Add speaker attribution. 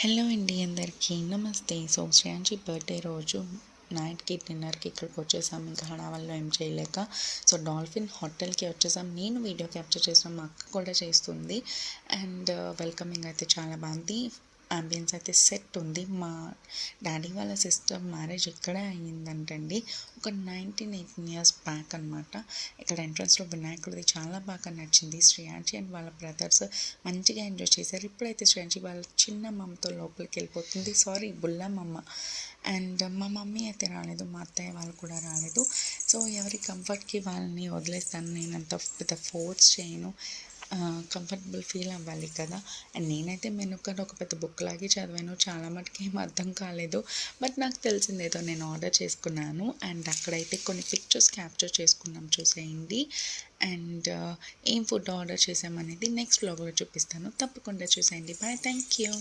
Speaker 1: Hello అండి అందరికీ నమస్తే. సో శ్రేయాంశి బర్త్డే రోజు నైట్‌కి డిన్నర్‌కి ఇక్కడికి వచ్చేసాం. ఇంకా హడావిడిలో ఏం చేయలేక. సో డాల్ఫిన్ హోటల్‌కి వచ్చేసాం. నేను వీడియో క్యాప్చర్ చేసిన మా అక్క కూడా చేస్తుంది. అండ్ వెల్కమింగ్ అయితే చాలా బాగుంది. అంబియన్స్ అయితే సెట్ ఉంది. మా డాడీ వాళ్ళ సిస్టర్ మ్యారేజ్ ఇక్కడే అయ్యిందంటండి. ఒక 18 ఇయర్స్ బ్యాక్ అనమాట. ఇక్కడ ఎంట్రన్స్‌లో వినాయకుడిది చాలా బాగా నచ్చింది. శ్రేయాంశి అండ్ వాళ్ళ బ్రదర్స్ మంచిగా ఎంజాయ్ చేశారు. ఇప్పుడైతే శ్రేయాంశి వాళ్ళ చిన్న మమ్మతో లోపలికి వెళ్ళిపోతుంది. సారీ బుల్లమ్మమ్మ. అండ్ మా మమ్మీ అయితే రాలేదు, మా అత్తయ్య వాళ్ళు కూడా రాలేదు. సో ఎవరి కంఫర్ట్‌కి వాళ్ళని వదిలేస్తాను. నేను అంత పెద్ద ఫోర్స్ చేయను. కంఫర్టబుల్ ఫీల్ అవ్వాలి కదా. అండ్ నేనైతే మెనూ కార్డ్ ఒక పెద్ద బుక్ లాగే చదివాను. చాలా మటుకు ఏం అర్థం కాలేదు. బట్ నాకు తెలిసిందేదో నేను ఆర్డర్ చేసుకున్నాను. అండ్ అక్కడైతే కొన్ని పిక్చర్స్ క్యాప్చర్ చేసుకున్నాం, చూసేయండి. అండ్ ఏం ఫుడ్ ఆర్డర్ చేసామనేది నెక్స్ట్ వ్లాగ్లో చూపిస్తాను. తప్పకుండా చూసేయండి. Bye, thank you.